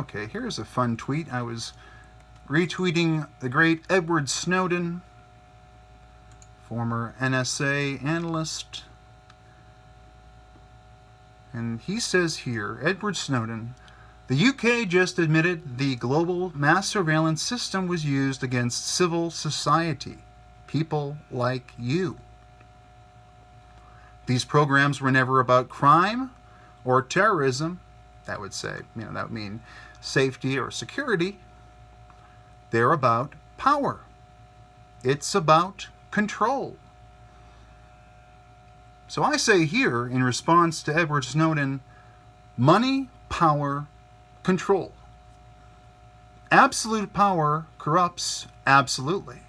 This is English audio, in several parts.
Okay, here's a fun tweet. I was retweeting the great Edward Snowden, former NSA analyst. And he says here, Edward Snowden, the UK just admitted the global mass surveillance system was used against civil society, people like you. These programs were never about crime or terrorism. That would say, that would mean safety or security. They're about power. It's about control. So I say here, in response to Edward Snowden, money, power, control. Absolute power corrupts absolutely.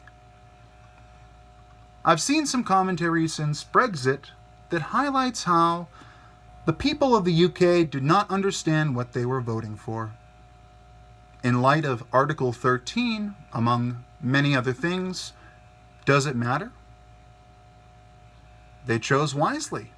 I've seen some commentary since Brexit that highlights how the people of the UK did not understand what they were voting for. In light of Article 13, among many other things, does it matter? They chose wisely.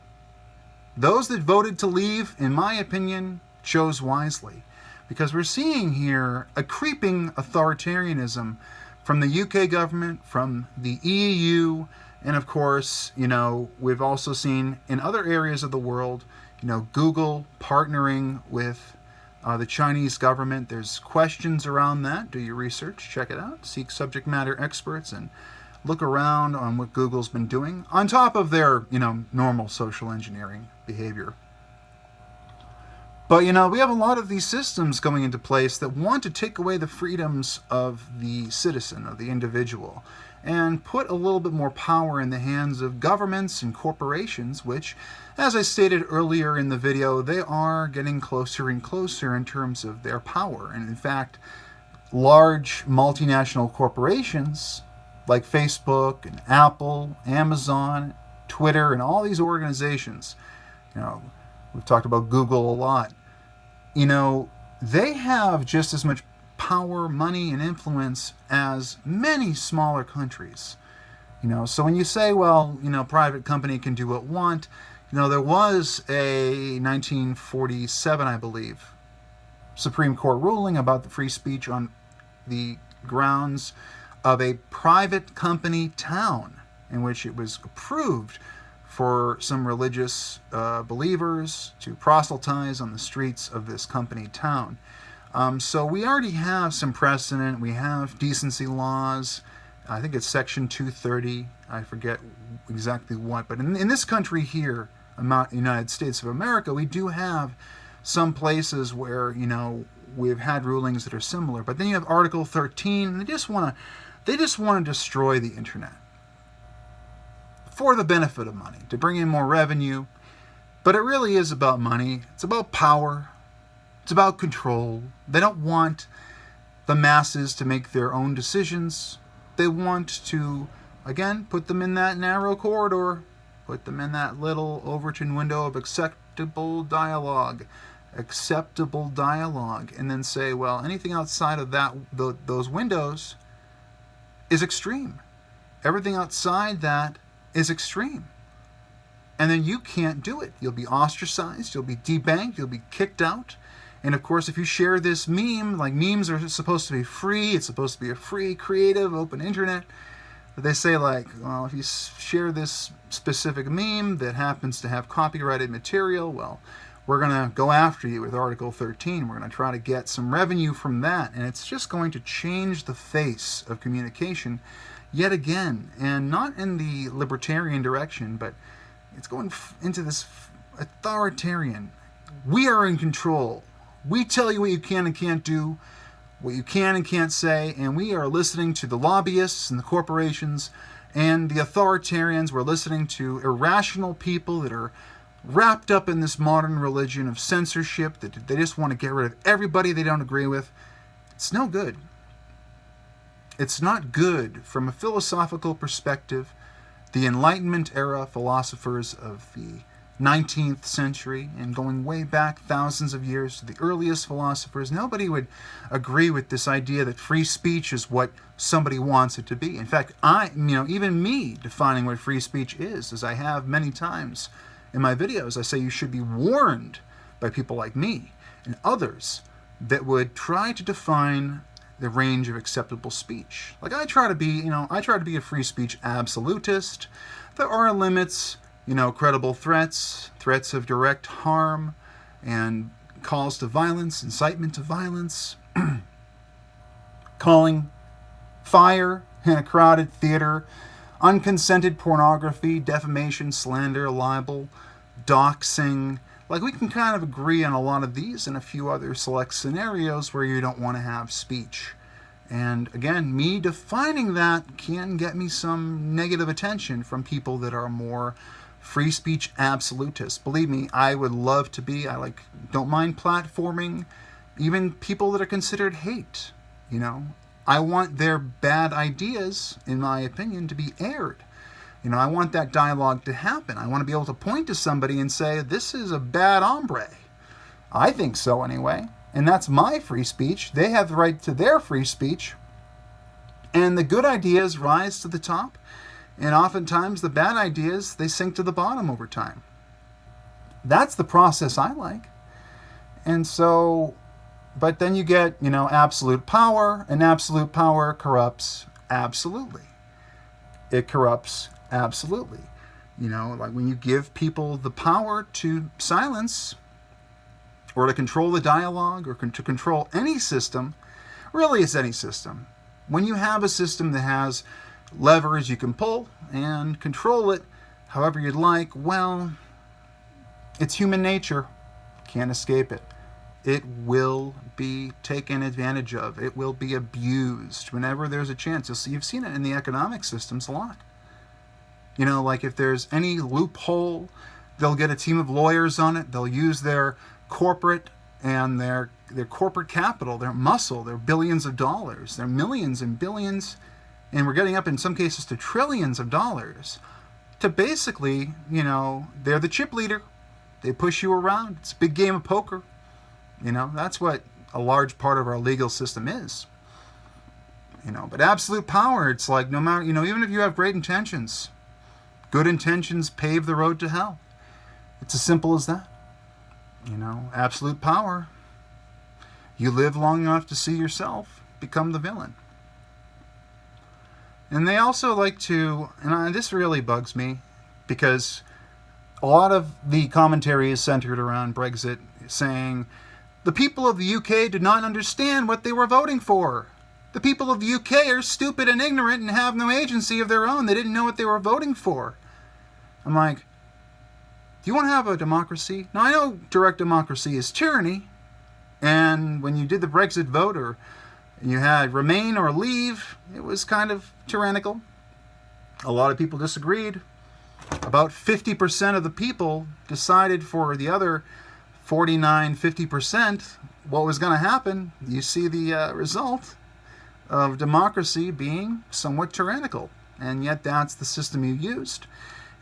Those that voted to leave, in my opinion, chose wisely. Because we're seeing here a creeping authoritarianism from the UK government, from the EU, and of course, we've also seen in other areas of the world, Google partnering with the Chinese government. There's questions around that. Do your research, check it out, seek subject matter experts, and look around on what Google's been doing, on top of their, normal social engineering behavior. But, we have a lot of these systems going into place that want to take away the freedoms of the citizen, of the individual, and put a little bit more power in the hands of governments and corporations, which, as I stated earlier in the video, they are getting closer and closer in terms of their power. And in fact, large multinational corporations like Facebook and Apple, Amazon, Twitter, and all these organizations, we've talked about Google a lot, they have just as much power, money, and influence as many smaller countries. So when you say, well, private company can do what want, there was a 1947, I believe, Supreme Court ruling about the free speech on the grounds of a private company town in which it was approved for some religious believers to proselytize on the streets of this company town. So we already have some precedent. We have decency laws. I think it's Section 230. I forget exactly what. But in this country here, United States of America, we do have some places where, we've had rulings that are similar. But then you have Article 13, and they just want to destroy the internet for the benefit of money, to bring in more revenue. But it really is about money. It's about power. It's about control. They don't want the masses to make their own decisions. They want to, again, put them in that narrow corridor, put them in that little Overton window of acceptable dialogue, and then say, well, anything outside of those windows is extreme. Everything outside that is extreme. And then you can't do it. You'll be ostracized, you'll be debanked, you'll be kicked out. And of course, if you share this meme, like memes are supposed to be free, it's supposed to be a free, creative, open internet. But they say well, if you share this specific meme that happens to have copyrighted material, well, we're going to go after you with Article 13. We're going to try to get some revenue from that. And it's just going to change the face of communication yet again. And not in the libertarian direction, but it's going into this authoritarian. We are in control. We tell you what you can and can't do, what you can and can't say, and we are listening to the lobbyists and the corporations and the authoritarians. We're listening to irrational people that are wrapped up in this modern religion of censorship, that they just want to get rid of everybody they don't agree with. It's no good. It's not good from a philosophical perspective. The Enlightenment era philosophers of the 19th century and going way back thousands of years to the earliest philosophers, nobody would agree with this idea that free speech is what somebody wants it to be. In fact, even me defining what free speech is, as I have many times in my videos, I say you should be warned by people like me and others that would try to define the range of acceptable speech. Like I try to be a free speech absolutist. There are limits, credible threats of direct harm, and calls to violence, incitement to violence, calling fire in a crowded theater, unconsented pornography, defamation, slander, libel, doxing. Like we can kind of agree on a lot of these and a few other select scenarios where you don't want to have speech. And again, me defining that can get me some negative attention from people that are more free speech absolutists. Believe me, I would love to be. Don't mind platforming even people that are considered hate. I want their bad ideas, in my opinion, to be aired. I want that dialogue to happen. I want to be able to point to somebody and say, this is a bad hombre. I think so anyway. And that's my free speech. They have the right to their free speech. And the good ideas rise to the top. And oftentimes the bad ideas, they sink to the bottom over time. That's the process I like. And so, but then you get, absolute power, and absolute power corrupts absolutely. It corrupts absolutely. Like when you give people the power to silence or to control the dialogue or to control any system, really it's any system. When you have a system that has levers you can pull and control it however you'd like, well, it's human nature. Can't escape it. It will be taken advantage of. It will be abused whenever there's a chance. You've seen it in the economic systems a lot. Like if there's any loophole, they'll get a team of lawyers on it. They'll use their corporate and their corporate capital, their muscle, their billions of dollars, their millions and billions, and we're getting up in some cases to trillions of dollars to basically, they're the chip leader. They push you around. It's a big game of poker. That's what a large part of our legal system is. But absolute power, it's like no matter, even if you have great intentions, good intentions pave the road to hell. It's as simple as that. Absolute power. You live long enough to see yourself become the villain. And they also like to, and this really bugs me, because a lot of the commentary is centered around Brexit, saying the people of the UK did not understand what they were voting for. The people of the UK are stupid and ignorant and have no agency of their own. They didn't know what they were voting for. I'm like, do you want to have a democracy? Now, I know direct democracy is tyranny, and when you did the Brexit vote, or you had remain or leave, it was kind of tyrannical. A lot of people disagreed. About 50% of the people decided for the other 49-50% what was going to happen. You see the result of democracy being somewhat tyrannical, and yet that's the system you used.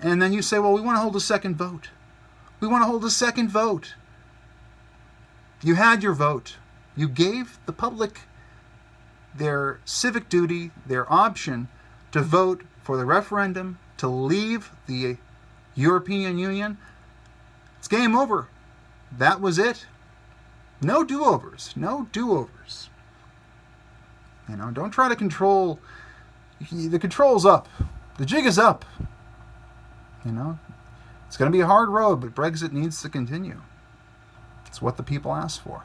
And then you say, well, we want to hold a second vote. We want to hold a second vote. You had your vote. You gave the public their civic duty, their option to vote for the referendum to leave the European Union. It's game over. That was it. No do-overs. No do-overs. Don't try to control. The control's up. The jig is up. It's going to be a hard road, but Brexit needs to continue. It's what the people asked for.